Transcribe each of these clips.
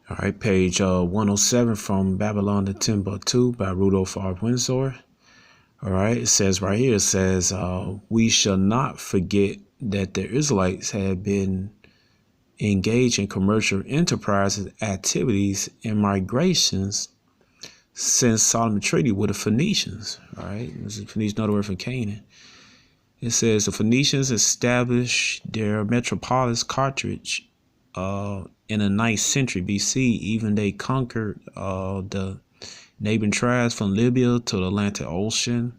All right, page 107 from Babylon to Timbuktu by Rudolph R. Windsor. All right, it says right here, it says, we shall not forget that the Israelites had been engaged in commercial enterprises, activities, and migrations since Solomon's treaty with the Phoenicians. All right, this is Phoenician, another word for Canaan. It says the Phoenicians established their metropolis Carthage in the 9th century BC. Even they conquered the neighboring tribes from Libya to the Atlantic Ocean,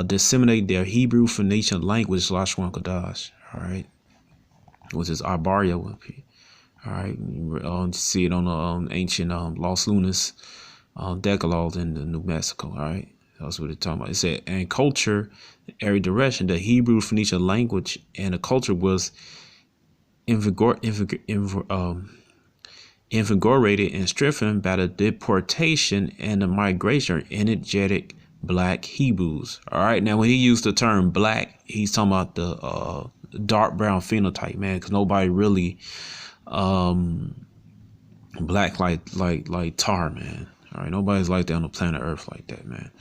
disseminate their Hebrew Phoenician language, Lashwan Kodash, all right, which is Arbaria. All right, see it on the ancient Los Lunas Decalogue in New Mexico. All right, that's what it's talking about. It said, and culture, every direction, the Hebrew Phoenician language and the culture was invigorated and strengthened by the deportation and the migration of energetic black Hebrews. All right, now when he used the term black, he's talking about the dark brown phenotype, man, because nobody really black like tar, man. All right, nobody's like that on the planet Earth like that, man.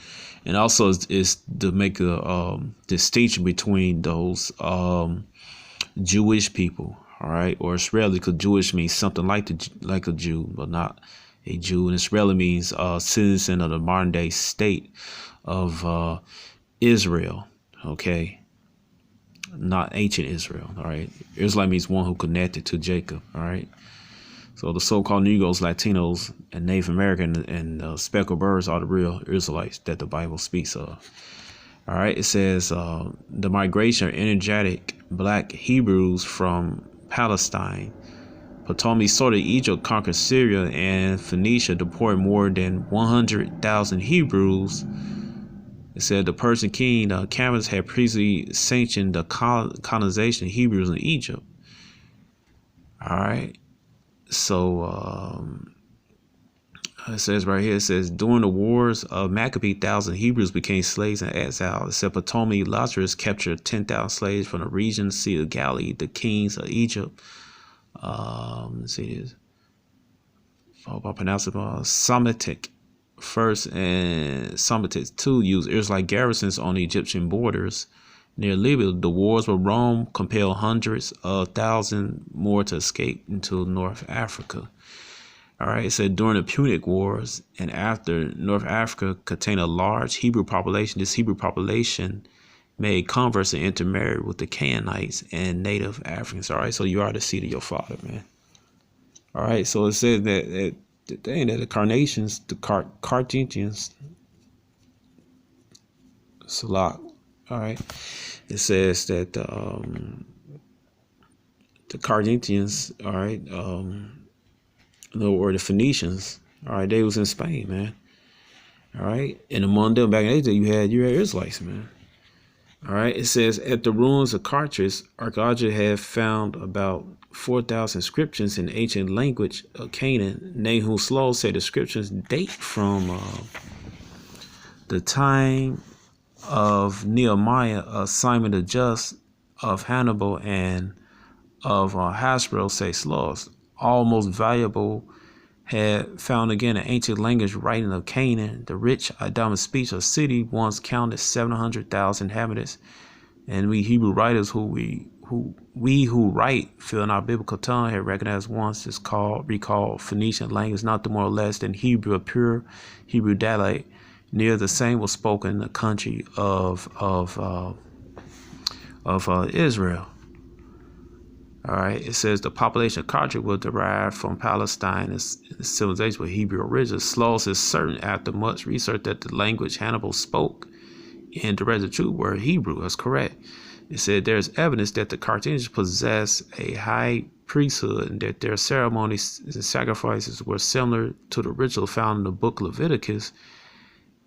And also is to make a distinction between those Jewish people, all right, or Israeli, because Jewish means something like a Jew, but not a Jew. And Israeli means citizen of the modern day state of Israel, okay, not ancient Israel. All right, Israelite means one who connected to Jacob. All right. So the so-called Negroes, Latinos, and Native American and speckled birds are the real Israelites that the Bible speaks of. All right, it says the migration of energetic black Hebrews from Palestine, Ptolemy sorted Egypt, conquered Syria, and Phoenicia, deported more than 100,000 Hebrews. It said the Persian king Cambyses had previously sanctioned the colonization of Hebrews in Egypt. All right. So it says right here, it says during the wars of Maccabee, 1,000 Hebrews became slaves in exile. Except Ptolemy Lazarus captured 10,000 slaves from the region, Sea of Galilee, the kings of Egypt. Let's see this. If I pronounce it Semitic first and Semitic II used Israelite garrisons on the Egyptian borders near Libya. The wars with Rome compelled hundreds of thousands more to escape into North Africa. All right, it said during the Punic Wars and after, North Africa contained a large Hebrew population. This Hebrew population made converts and intermarried with the Canaanites and native Africans. All right, so you are the seed of your father, man. All right, so it says that the Carnations, the Carthaginians, Salak. All right, it says that the Carthaginians, all right, or the Phoenicians, all right, they was in Spain, man. All right, and among them back in the day, you had Israelites, man. All right, it says at the ruins of Carthage, archaeologists have found about 4,000 inscriptions in ancient language of Canaan. Nahum Slow said the inscriptions date from the time of Nehemiah, of Simon the Just, of Hannibal, and of Hasbro, say Slows. All most valuable had found again an ancient language writing of Canaan. The rich Adamic speech of city once counted 700,000 inhabitants, and we Hebrew writers who write feel in our biblical tongue had recognized once is recalled Phoenician language, not the more or less than Hebrew, a pure Hebrew dialect. Near the same was spoken in the country of Israel. All right, it says the population of Carthage was derived from Palestine and civilization with Hebrew origins. Sloss is certain after much research that the language Hannibal spoke in the rest of the truth were Hebrew. That's correct. It said there's evidence that the Carthaginians possessed a high priesthood and that their ceremonies and sacrifices were similar to the ritual found in the book Leviticus.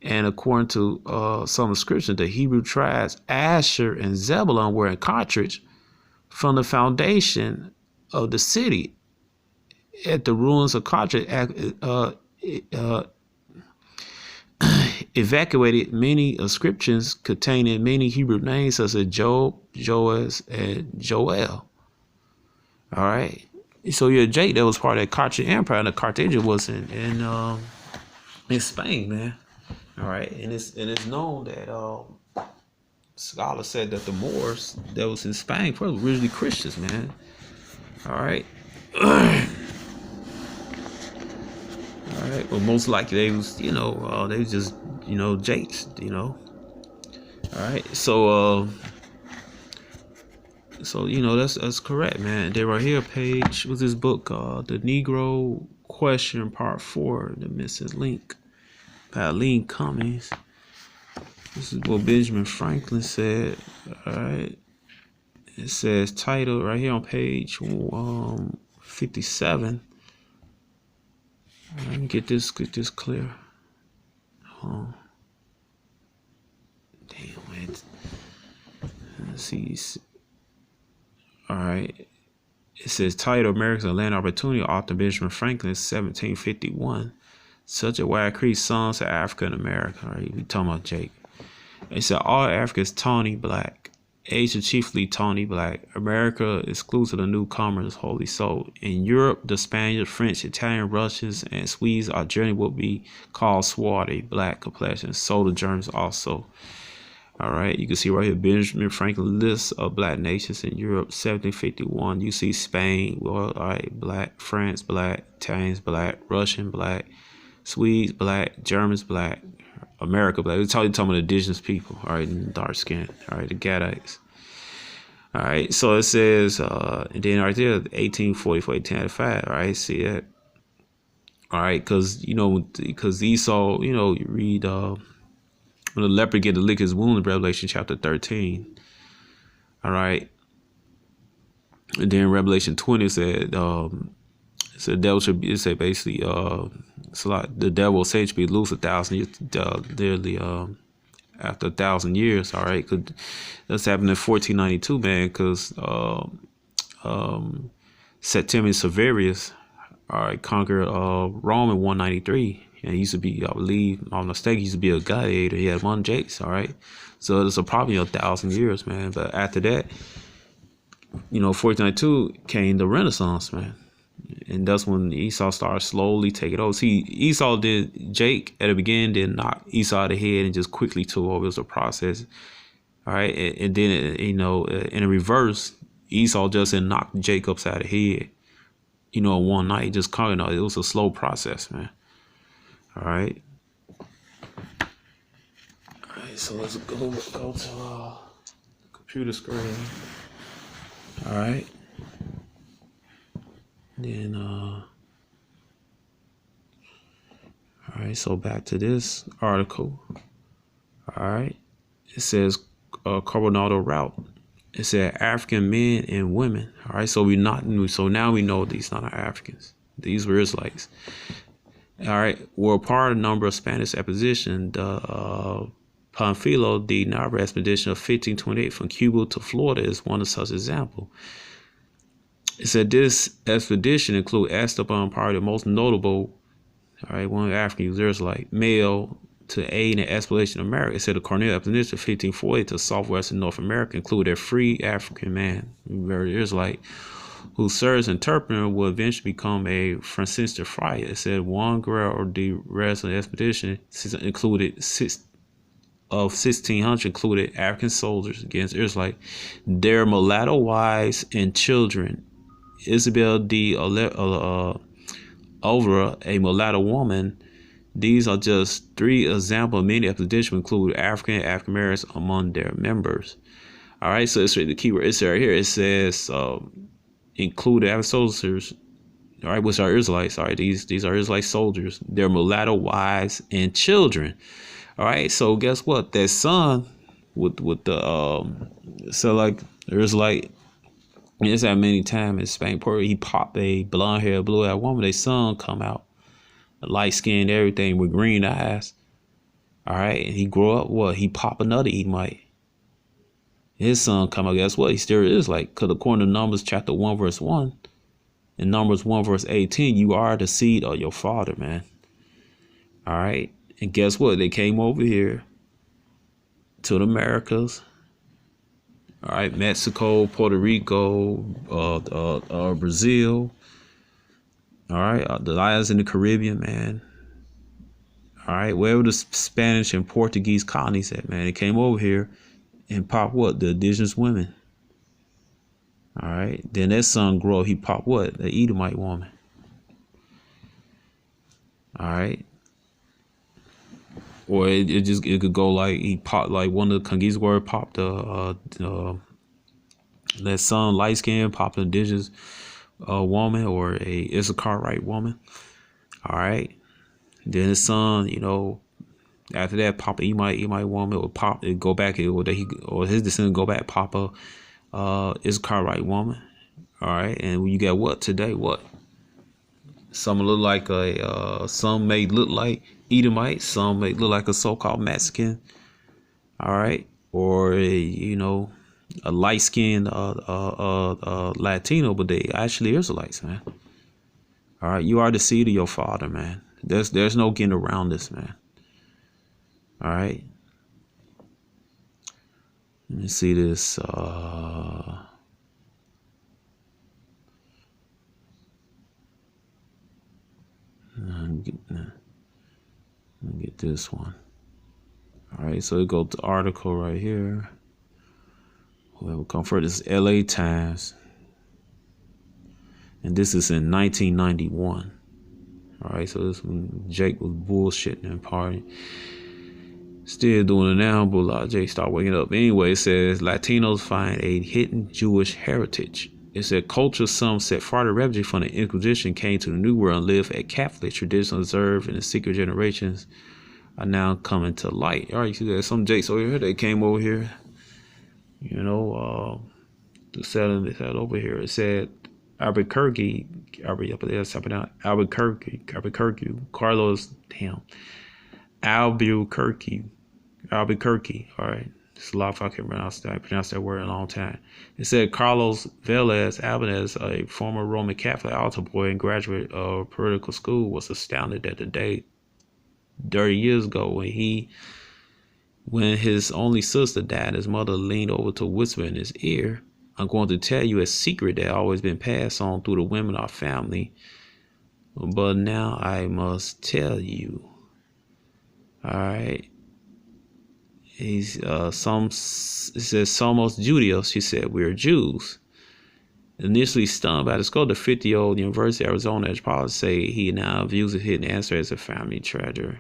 And according to some scriptures, the Hebrew tribes Asher and Zebulun were in Carthage from the foundation of the city. At the ruins of Carthage, evacuated many inscriptions containing many Hebrew names such as Job, Joas, and Joel. All right. So yeah, Jake, that was part of the Carthaginian Empire, and the Carthage was in Spain, man. All right, and it's known that scholars said that the Moors that was in Spain were originally Christians, man. All right. All right. Well, most likely they was, they was just, Jakes, All right. So that's correct, man. They right here, page was this book, The Negro Question, Part 4, the missing link, by Lean Cummings. This is what Benjamin Franklin said. All right. It says title right here on page 57. Let me get this clear. Oh, damn it. Let's see. All right. It says title America's Land Opportunity, author Benjamin Franklin, 1751. Such a wide increased songs to Africa and America. All right, we talking about Jake. It said all Africa is tawny black. Asia chiefly tawny black. America exclusive of newcomers wholly sold. In Europe, the Spaniards, French, Italian, Russians, and Swedes are generally what we call swarthy black complexion. So the Germans also. All right, you can see right here Benjamin Franklin lists of black nations in Europe, 1751. You see Spain, well, all right, black, France, black, Italians, black, Russian, black, Swedes, black, Germans, black, America, black. We're talking about indigenous people, all right, and dark skin, all right, the Gadites. All right, so it says, and then right there, 1844, 1895, all right, see that? All right, because Esau, you read, when the leopard get to lick his wound in Revelation chapter 13. All right. And then Revelation 20 said, the devil should be, it said basically, it's a lot, the devil will say to be loose 1,000 years, nearly, after 1,000 years. All right. Cause that's happened in 1492, man, because, Septimius Severus, all right, conquered, Rome in 193. And he used to be, I believe, if I'm mistaken, he used to be a gladiator. He had one Jakes, all right? So it's probably 1,000 years, man. But after that, 1492 came the Renaissance, man. And that's when Esau started slowly taking over. See, Esau did, Jake at the beginning did knock Esau out of the head and just quickly took over. It was a process, all right? And then, in the reverse, Esau just didn't knock Jake upside the head, one night, just conquered. It was a slow process, man. All right. So let's go to the computer screen. All right. Then all right, so back to this article. All right. It says Coronado route. It said African men and women. All right, so now we know these not Africans. These were Israelites. All right, were part of a number of Spanish expeditions. The Panfilo de Narva expedition of 1528 from Cuba to Florida is one of such examples. It said this expedition included Esteban, probably the most notable, all right, one of the African Israelite male to aid in the exploration of America. It said the Cornell expedition of 1540 to southwestern North America included a free African man, very Israelite, who serves as interpreter, will eventually become a Franciscan friar. It said Juan Guerrero de Reyes expedition included 1600 included African soldiers against Israelites, their mulatto wives and children. Isabel de Olvera, a mulatto woman. These are just 3 examples of many expeditions include African and African Americans among their members. All right, so it's the keyword. It's right here. It says included African soldiers, all right, which are Israelites. All right, these are Israelite soldiers, their mulatto wives and children. All right, so guess what? That son with the so like Israelite, it's that many times in Spain, he popped a blonde hair, blue eyed woman. Their son come out, light skinned, everything with green eyes. All right, and he grew up. What? He pop another Edomite. His son come out. Guess what? He still is like, because according to Numbers chapter 1 verse 1, in Numbers 1 verse 18, you are the seed of your father, man. All right, and guess what? They came over here to the Americas. All right, Mexico, Puerto Rico, Brazil. All right, the islands in the Caribbean, man. All right, wherever the Spanish and Portuguese colonies at, man, it came over here and popped what? The indigenous women. All right, then that son grow, he popped what? The Edomite woman. All right, or it could go like he popped like one of the conquistadors popped that son light skin popped an indigenous woman or a Issacharite woman. All right, then his son, you know, after that, Papa Emite woman would pop it go back or his descendant go back Papa Issacharite woman. All right, and you got what today? What some look like some may look like Edomite, some may look like a so-called Mexican. All right, or a light-skinned Latino, but they actually Israelites, man. All right, you are the seed of your father, man. There's no getting around this, man. All right. Let me see this. Let me get this one. All right, so it goes to article right here. Whoever come first, this is LA Times. And this is in 1991. All right, so this when Jake was bullshitting and partying. Still doing it now, but a lot of Jake start waking up. Anyway, it says Latinos find a hidden Jewish heritage. It said culture some Sephardic refugees from the Inquisition came to the New World and lived a Catholic tradition observed in the secret generations are now coming to light. All right, you see that some Jakes over here, they came over here, to settle over here. It said Albuquerque, Carlos, Albuquerque. All right, it's a lot if I can pronounce that. I pronounced that word in a long time. It said Carlos Velez Albanez, a former Roman Catholic altar boy and graduate of political school, was astounded at the day 30 years ago when his only sister died. His mother leaned over to whisper in his ear, "I'm going to tell you a secret that always been passed on through the women of our family, but now I must tell you." All right. It says Somos Judios. She said, "We're Jews." Initially stunned by the scope, the 50-year-old University of Arizona anthropologist say he now views the hidden answer as a family treasure.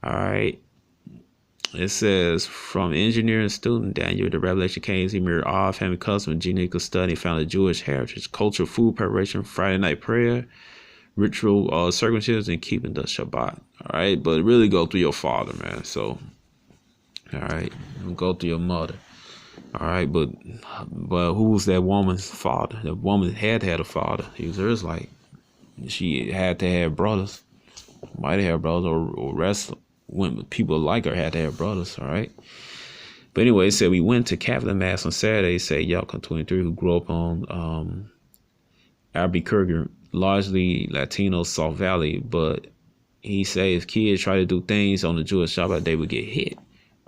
All right. It says, from engineering student Daniel, the revelation came as he mirrored all family customs, genetic study, and found a Jewish heritage, culture, food preparation, Friday night prayer, ritual circumcision, and keeping the Shabbat. All right. But really go through your father, man. So, all right, go through your mother. All right, but who was that woman's father? The woman had to have a father. He was hers. Like she had to have brothers. Might have brothers, or rest when people like her had to have brothers. All right. But anyway, it said we went to Catholic Mass on Saturday. Say Yalcon 23, who grew up on Albuquerque, largely Latino Salt Valley, but he said if kids try to do things on the Jewish Shabbat, they would get hit.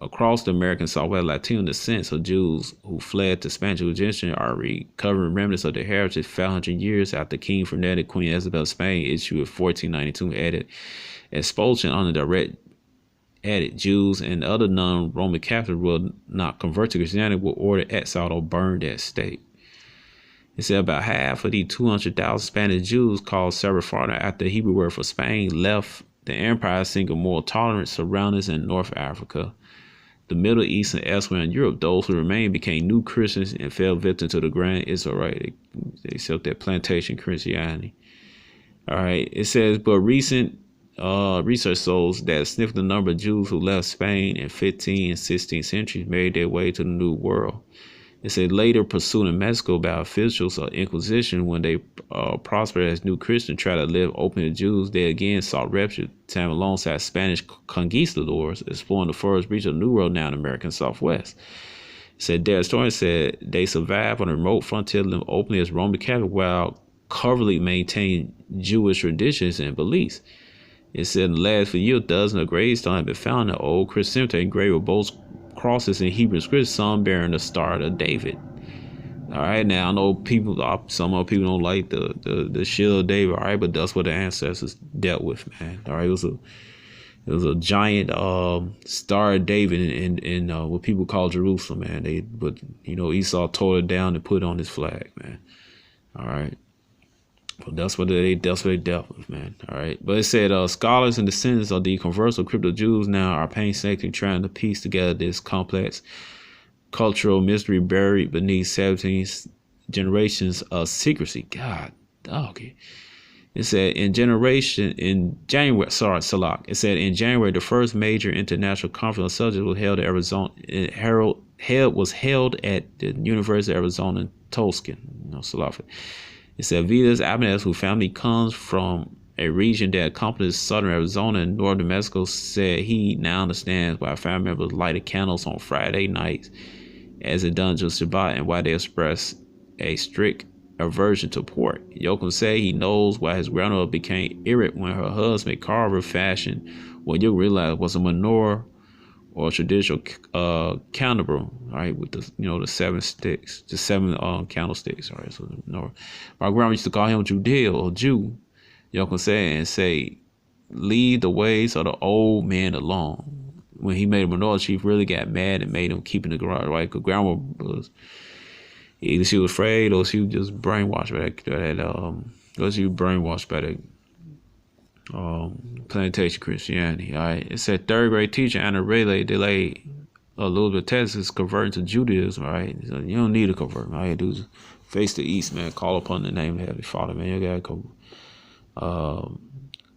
Across the American Southwest, Latino descents of Jews who fled to Spanish jurisdiction are recovering remnants of their heritage 500 years after King Ferdinand Queen Isabel of Spain issued a 1492 edit expulsion on the direct edit. Jews and other non-Roman Catholics will not convert to Christianity will order exiled or burned at stake. It said about half of the 200,000 Spanish Jews called Sephardic after the Hebrew word for Spain left the empire, seeking more tolerant surroundings in North Africa, the Middle East, and elsewhere in Europe. Those who remained became new Christians and fell victim to the grand Israelite. They accept that plantation Christianity. All right. It says, but recent research shows that a significant number of Jews who left Spain in 15th and 16th centuries made their way to the New World. It said later pursued in Mexico by officials of Inquisition when they prospered as new Christians tried to live open to Jews. They again sought refuge, time alongside Spanish conquistadors, exploring the forest reach of the New World now in the American Southwest. It said their historian said they survived on a remote frontier, living openly as Roman Catholic while covertly maintaining Jewish traditions and beliefs. It said in the last few years, dozens of gravestones have been found in the old Christian cemetery engraved with both crosses in Hebrew scripture, some bearing the star of David. All right, now I know some other people don't like the shield of David. All right, but that's what the ancestors dealt with, man. All right, it was a giant star of David in what people call Jerusalem, man. But Esau tore it down and put it on his flag, man. All right. Well, that's what they dealt with, man. All right. But it said scholars and descendants of the converso crypto Jews now are painstakingly trying to piece together this complex cultural mystery buried beneath 17 generations of secrecy. God, doggy. It said in January, Salak. It said in January, the first major international conference on subject was held at Arizona. Was held at the University of Arizona in Tucson. Salak. It said Vidas Abinez, whose family comes from a region that encompasses southern Arizona and northern Mexico, said he now understands why family members lighted candles on Friday nights as it done just Shabbat and why they express a strict aversion to pork. Yoakum said he knows why his grandmother became irate when her husband Carver fashioned what you realize was a menorah or a traditional candle, right, with the 7 sticks, the 7 candlesticks, all right. So my grandma used to call him Judeo or Jew. Yoakum said and say, leave the ways of the old man alone. When he made a menorah, she really got mad and made him keep in the garage, right? Because grandma was either she was afraid or she was just brainwashed by that plantation Christianity. All right. It said third grade teacher Anna Rayleigh delayed Elizabeth Texas converting to Judaism. All right. So you don't need to convert. All you do is face the east, man. Call upon the name of Heavenly Father, man. You gotta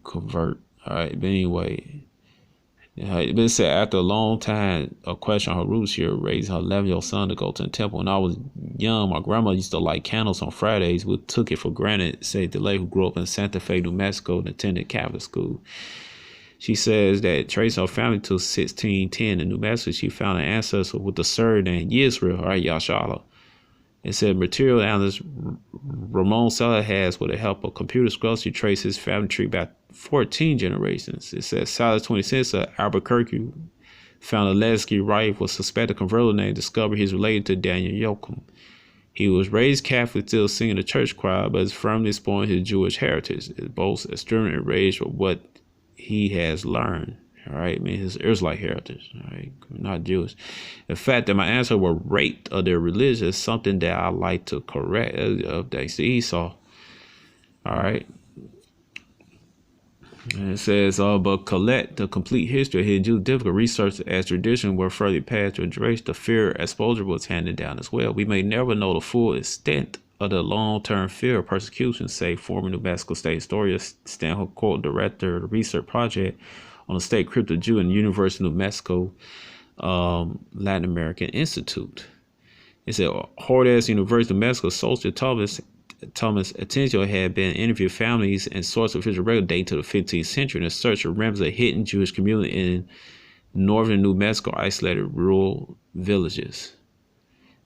convert. All right. But anyway. It said after a long time, a question on her roots here raised her 11-year-old son to go to the temple. When I was young, my grandma used to light candles on Fridays. We took it for granted, said DeLay, who grew up in Santa Fe, New Mexico, and attended Catholic school. She says that tracing her family to 1610 in New Mexico, she found an ancestor with the surname Yisrael, or Yashala. It said material analyst Ramon Sella has, with the help of computer scrolls, she traced his family tree back 14 generations. It says Silas 26 of Albuquerque found a Lesky wife with suspected converter name, discovered he's related to Daniel Yoakum. He was raised Catholic, still singing the church choir, but is firmly exploring his Jewish heritage. Is both extremely enraged with what he has learned. All right, I mean his Israelite heritage. All right, not Jewish. The fact that my ancestors were raped of their religion is something that I like to correct. Thanks to Esau. All right. And it says, but collect the complete history of his Jewish difficult research as tradition were further passed to address the fear exposure was handed down as well. We may never know the full extent of the long-term fear of persecution, say former New Mexico State historian Stanhope Court, director of the research project on the state crypto Jew in the University of New Mexico Latin American Institute. It said Hordes University of Mexico associate Thomas Atencio had been interviewed families and source of official record dating to the 15th century in a search of remnants of a hidden Jewish community in northern New Mexico, isolated rural villages.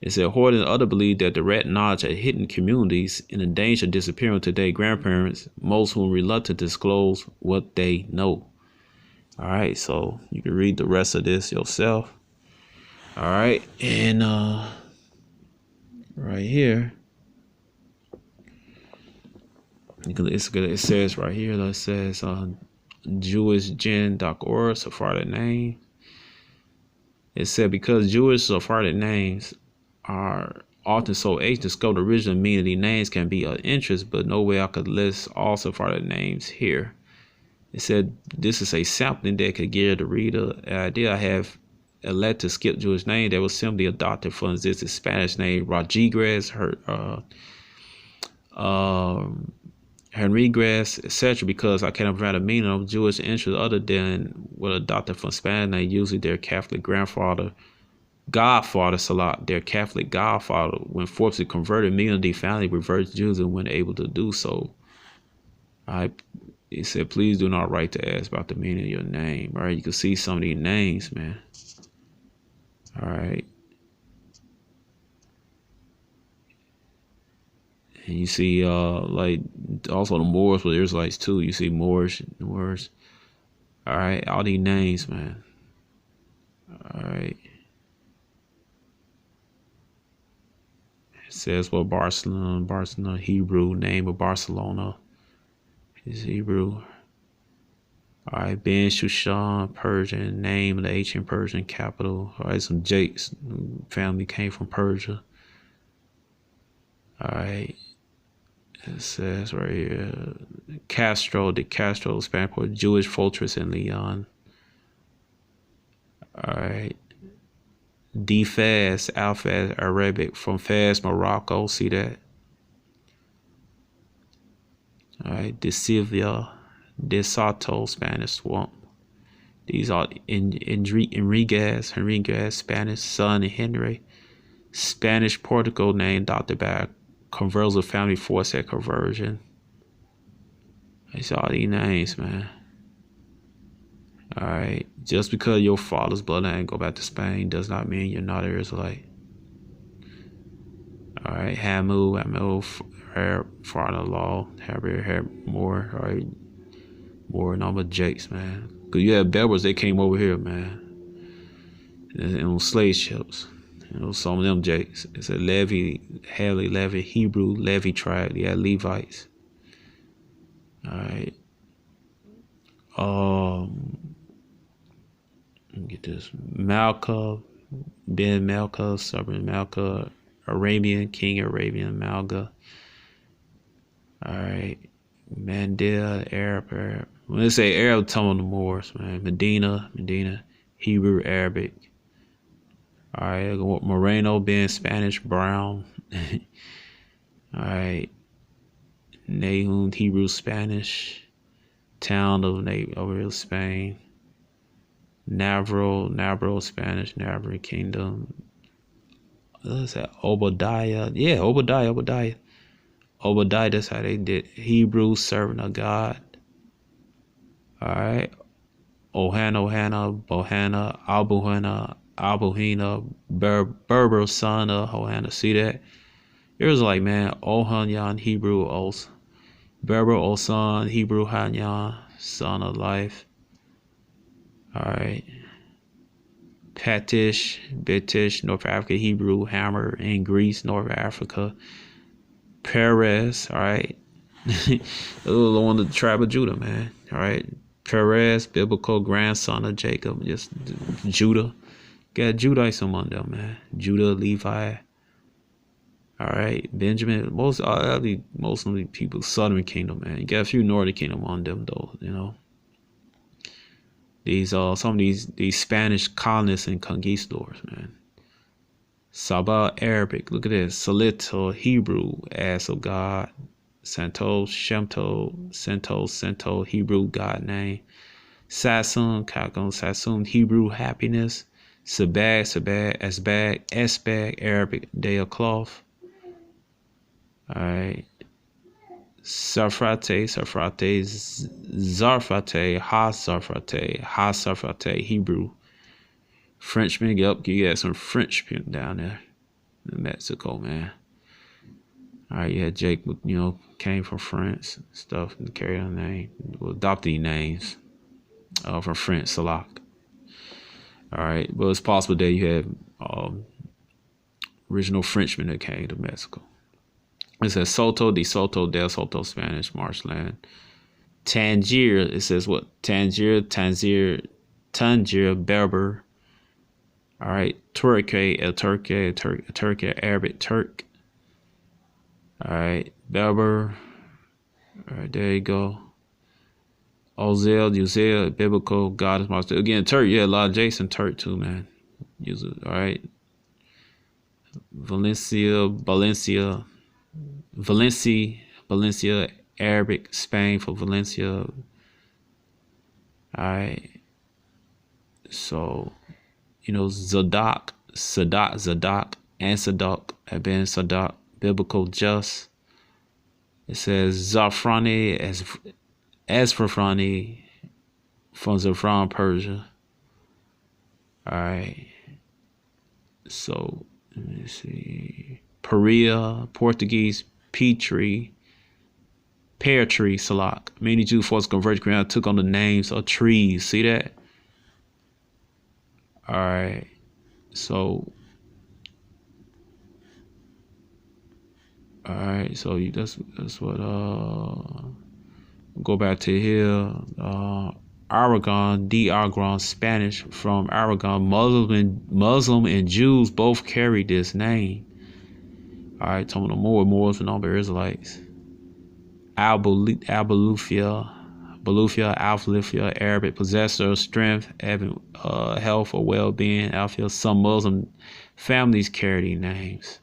It said Horde and others believe that direct knowledge of hidden communities in the danger of disappearing today grandparents, most whom are reluctant to disclose what they know. All right, so you can read the rest of this yourself. All right, and right here, it says right here, it says jewishgen.org, Sephardic name. It said because Jewish Sephardic names are often so age discovered, original meaning of these names can be of interest, but no way I could list all Sephardic names here. It said this is a sampling that could give the reader an idea. I have elected to skip Jewish name that was simply adopted from this Spanish name Rodriguez, Henriguez, etc., because I cannot provide a meaning of Jewish interest other than what adopted from Spanish name, usually their Catholic godfather, Salat, their Catholic godfather, when forcibly converted, meaning of the family reverted Jews and when able to do so. He said, please do not write to ask about the meaning of your name. All right, you can see some of these names, man. All right. And you see, like, also the Moors were Israelites too. You see Moors. All right, all these names, man. All right. says what Barcelona, Hebrew name of Barcelona is Hebrew. All right, Ben Shushan, Persian name of the ancient Persian capital. All right, some Jakes family came from Persia. All right, it says right here, De Castro, Spanish port, Jewish fortress in Leon. All right, D Faz, Al-Faz, Arabic from Fez, Morocco. See that? All right, De Silvia, De Soto, Spanish swamp. These are Enriquez, Spanish son of Henry. Spanish Portugal name adopted by converso family forced at conversion. It's all these names, man. All right, just because your father's bloodline go back to Spain does not mean you're not an Israelite. All right, Hamu, father-in-law, more. All right, more number Jakes, man. Cause you had Berbers, they came over here, man, and on slave ships. You know, some of them Jakes. It's a Levi, Hebrew, Levi tribe. They had Levites. All right. Let me get this. Malka, Ben Malka, Stubborn Malka, Arabian, King Arabian, Malga. All right. Mandel, Arab. When they say Arab, tell them the Moors, man. Medina, Hebrew, Arabic. All right, Moreno being Spanish, brown. All right, Nahum, Hebrew, Spanish. Town of over here, Spain. Navro, Spanish, Navro Kingdom. What's that? Obadiah. Yeah, Obadiah. Obadiah, that's how they did. Hebrew, servant of God. All right. Ohana, Bohana, Albuhina, Berber, son of Hohana. See that? It was like, man, Ohanyan, Hebrew, Os. Berber, Osan, Hebrew, Hanyan, son of life. All right. Patish, Bitish, North Africa, Hebrew, hammer, in Greece, North Africa. Perez, all right. It was one of the tribe of Judah, man. All right. Perez, biblical grandson of Jacob, just Judah. Got Judites among them, man. Judah, Levi. All right. Benjamin, most of the people, Southern Kingdom, man. You got a few Northern Kingdom on them, though, you know. These some of these Spanish colonists and conquistadors, man. Sabah, Arabic. Look at this. Salito, Hebrew, ass of God. Santo, Shemto, Sento, Hebrew, God name. Sassoon, Sassoon, Hebrew, happiness. Sabag, Asbag, Esbag, Arabic, day of cloth. All right. Sarfate, Zarfate, Ha Sarfate, Hebrew. Frenchman, yep, you got some French people down there in Mexico, man. All right, yeah, Jake, you know, came from France and stuff and carried on name, adopted names from French, Salak. All right, but it's possible that you had original Frenchmen that came to Mexico. It says Soto, De Soto, Del Soto, Spanish, marshland. Tangier, it says what? Tangier, Berber. All right, Turkey, Arabic, Turk. All right, Berber. All right, there you go. Uzel, biblical, God is monster. Again, Turk, yeah, a lot of Jason Turk too, man. Use it, all right. Valencia, Arabic, Spain for Valencia. All right. So, you know, Zadok, and Sadok have been Sadok, biblical just. It says Zafrani as Zafrani from Zafran, Persia. All right. So, let me see. Perea, Portuguese, pear tree, Salak. Many Jews forced converted ground took on the names of trees. See that? All right. So, All right, so that's what go back to here. Aragon, Aragon, Spanish from Aragon. Muslim and Jews both carry this name. All right, talking about more Moors and all the Israelites. Albalufia, Arabic, possessor of strength, having health or well-being. Alfia. Some Muslim families carry these names.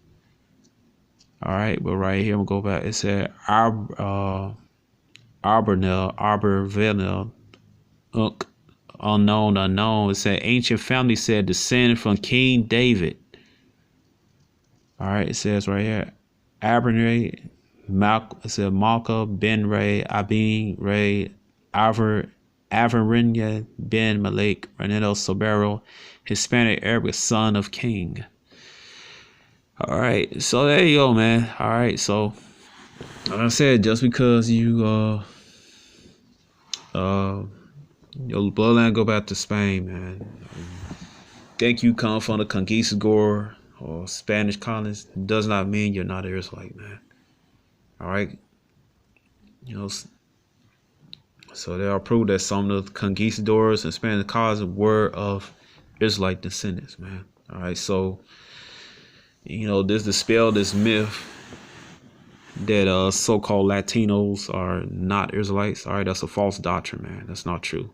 All right, but right here, I'm gonna go back. It said Arbornel, unknown. It said ancient family said descended from King David. All right, it says right here, Abernay, it said Malka Ben Ray, Abin Ray, Avarinya Ben Malik, Renato Sobero, Hispanic Arabic son of king. All right, so there you go, man. All right, so like I said, just because you your bloodline go back to Spain, man. Think you come from the conquistador or Spanish colonists does not mean you're not an Israelite, man. All right, so they are proof that some of the conquistadors and Spanish colonists were of Israelite descendants, man. All right, so this dispel this myth that so-called Latinos are not Israelites. All right, that's a false doctrine, man. That's not true.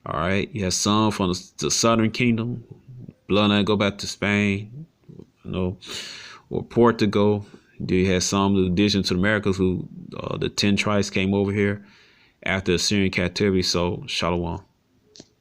All right, you have some from the Southern Kingdom, bloodline go back to Spain, or Portugal. You had some in addition to the Americas who the 10 tribes came over here after Assyrian captivity. So shalom.